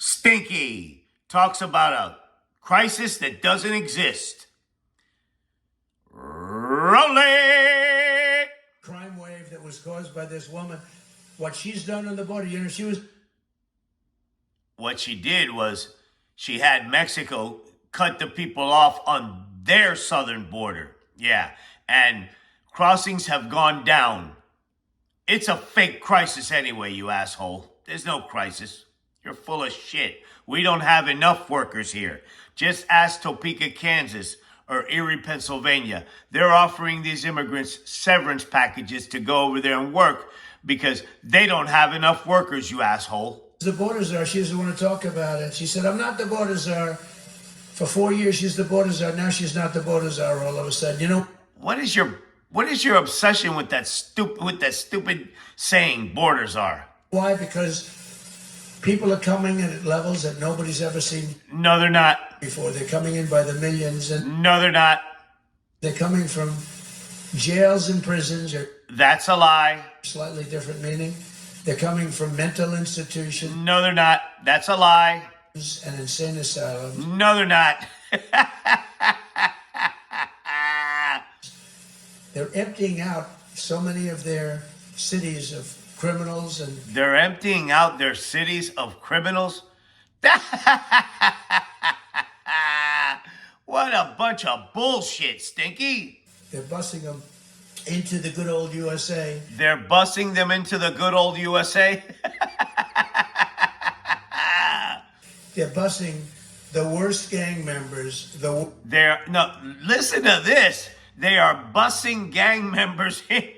Stinky talks about a crisis that doesn't exist. Roll it! Crime wave that was caused by this woman. What she's done on the border, What she did was she had Mexico cut the people off on their southern border. Yeah, and crossings have gone down. It's a fake crisis anyway, you asshole. There's no crisis. You're full of shit. We don't have enough workers here. Just ask Topeka, Kansas, or Erie, Pennsylvania. They're offering these immigrants severance packages to go over there and work because they don't have enough workers, you asshole. The border czar, she doesn't want to talk about it. She said, I'm not the border czar. For 4 years, she's the border czar. Now she's not the border czar all of a sudden. You know, What is your obsession with that stupid saying, border czar? why? Because people are coming in at levels that nobody's ever seen No, they're not. before. They're coming in by the millions, and No, they're not. they're coming from jails and prisons, or That's a lie. slightly different meaning. They're coming from mental institutions No, they're not. That's a lie. and insane asylums. No, they're not. They're emptying out so many of their cities of criminals, and They're emptying out their cities of criminals. What a bunch of bullshit, Stinky. they're busing them into the good old USA. They're busing them into the good old USA. They're busing the worst gang members. Listen to this. They are busing gang members in.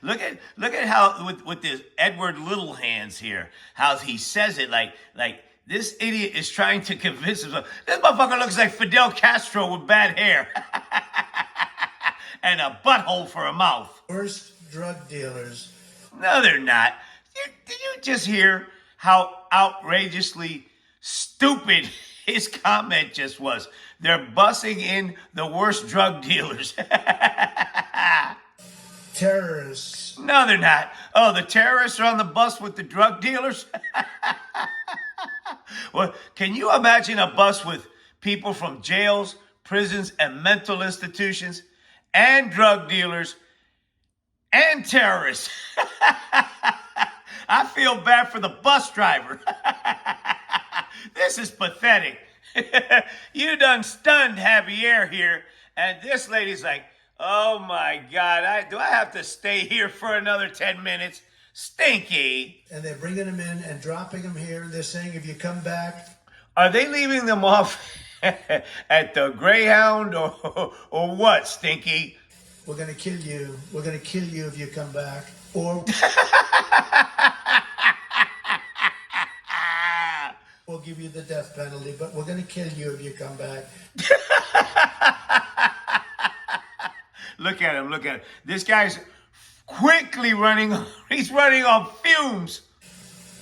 Look at how with this Edward Little Hands here, how he says it like this idiot is trying to convince himself. This motherfucker looks like Fidel Castro with bad hair and a butthole for a mouth. Worst drug dealers. No, they're not. Did you just hear how outrageously stupid his comment just was? They're busing in the worst drug dealers. Terrorists. No, they're not. Oh, the terrorists are on the bus with the drug dealers? Well, can you imagine a bus with people from jails, prisons, and mental institutions, and drug dealers, and terrorists? I feel bad for the bus driver. This is pathetic. You done stunned Javier here, and this lady's like, oh my God, do I have to stay here for another 10 minutes? Stinky. And they're bringing them in and dropping them here. And they're saying, if you come back. Are they leaving them off at the Greyhound or what, Stinky? We're going to kill you. We're going to kill you if you come back. Or we'll give you the death penalty, but we're going to kill you if you come back. Look at him. This guy's quickly running. He's running on fumes.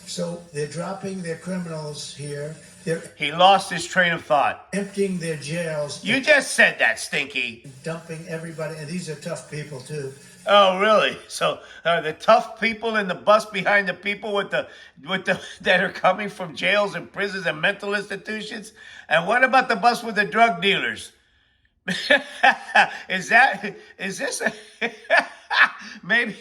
So they're dropping their criminals here. They're He lost his train of thought. emptying their jails. You just said that, Stinky. Dumping everybody. And these are tough people, too. Oh, really? So the tough people in the bus behind the people with the that are coming from jails and prisons and mental institutions? And what about the bus with the drug dealers? Is this maybe?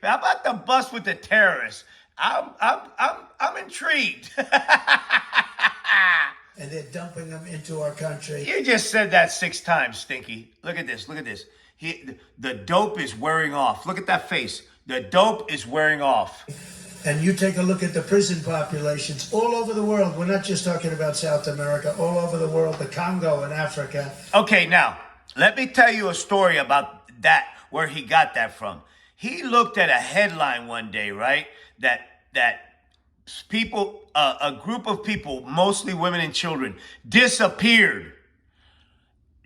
How about the bus with the terrorists? I'm intrigued. And they're dumping them into our country. You just said that 6 times, Stinky. Look at this. The dope is wearing off. Look at that face. The dope is wearing off. And you take a look at the prison populations all over the world. We're not just talking about South America, all over the world, the Congo and Africa. Okay, now, let me tell you a story about that, where he got that from. He looked at a headline one day, right? That people, a group of people, mostly women and children, disappeared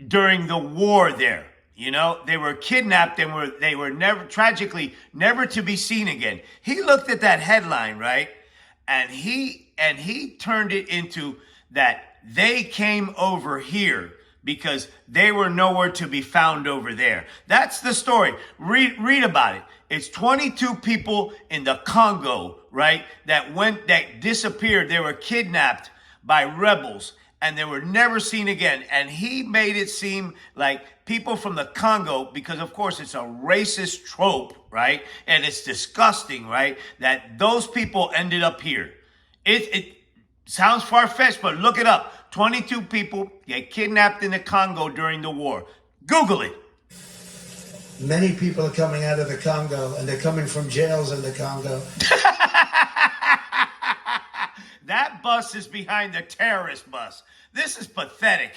during the war there. You know, they were kidnapped and they were tragically never to be seen again. He looked at that headline, right? And he turned it into that they came over here because they were nowhere to be found over there. That's the story. Read about it. It's 22 people in the Congo, right, that disappeared. They were kidnapped by rebels and they were never seen again. And he made it seem like people from the Congo, because of course it's a racist trope, right? And it's disgusting, right? That those people ended up here. It sounds far-fetched, but look it up. 22 people get kidnapped in the Congo during the war. Google it. Many people are coming out of the Congo, and they're coming from jails in the Congo. That bus is behind the terrorist bus. This is pathetic.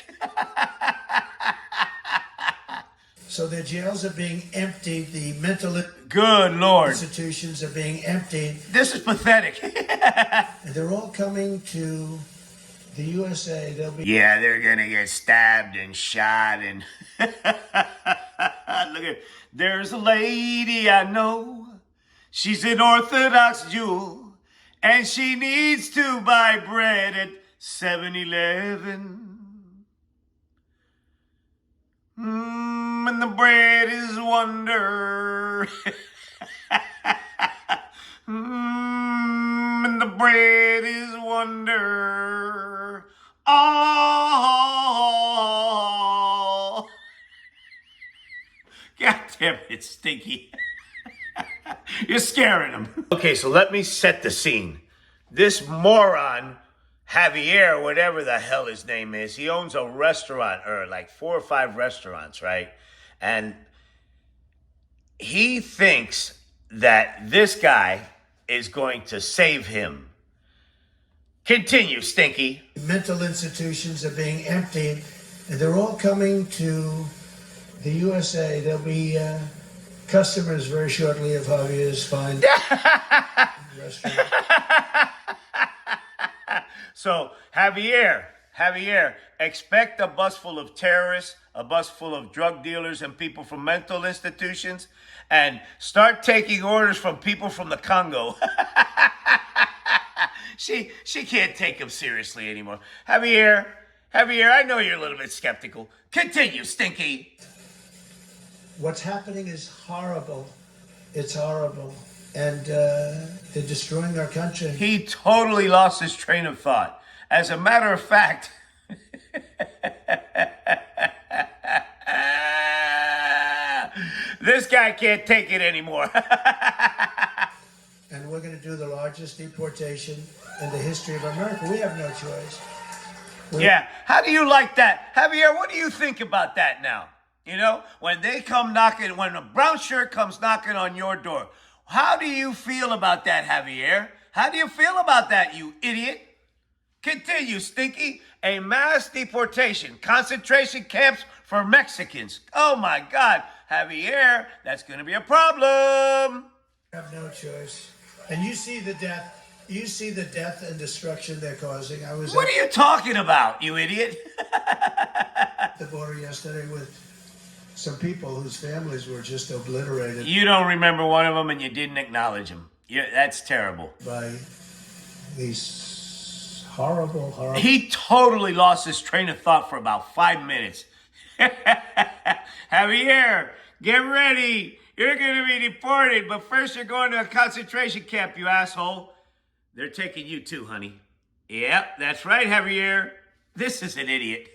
So their jails are being emptied. The mental Good Lord. institutions are being emptied. This is pathetic. And they're all coming to the USA. They'll be... Yeah, they're going to get stabbed and shot. And look at, there's a lady I know. She's an Orthodox Jew. And she needs to buy bread at 7-Eleven. And the bread is wonder. And the bread is wonder. Oh. God damn it, Stinky. You're scaring him. Okay, so let me set the scene. This moron, Javier, whatever the hell his name is, he owns a restaurant, or like 4 or 5 restaurants, right? And he thinks that this guy is going to save him. Continue, Stinky. Mental institutions are being emptied, and they're all coming to the USA. There'll be customers very shortly of Javier's fine restaurant. So, Javier, expect a bus full of terrorists, a bus full of drug dealers and people from mental institutions, and start taking orders from people from the Congo. She can't take him seriously anymore. Javier, I know you're a little bit skeptical. Continue, Stinky. What's happening is horrible. It's horrible. And they're destroying our country. He totally lost his train of thought. As a matter of fact, this guy can't take it anymore. And we're going to do the largest deportation in the history of America. We have no choice. Yeah. How do you like that? Javier, what do you think about that now? You know, when they come knocking, when a brown shirt comes knocking on your door, how do you feel about that, Javier? How do you feel about that, you idiot? Continue, Stinky. A mass deportation, concentration camps for Mexicans. Oh my God, Javier, that's going to be a problem. We have no choice. And you see the death. You see the death and destruction they're causing. What are you talking about, you idiot? At the border yesterday with some people whose families were just obliterated. You don't remember one of them and you didn't acknowledge them. That's terrible. By these horrible... He totally lost his train of thought for about 5 minutes. Javier, get ready. You're going to be deported, but first you're going to a concentration camp, you asshole. They're taking you too, honey. Yep, that's right, Javier. This is an idiot.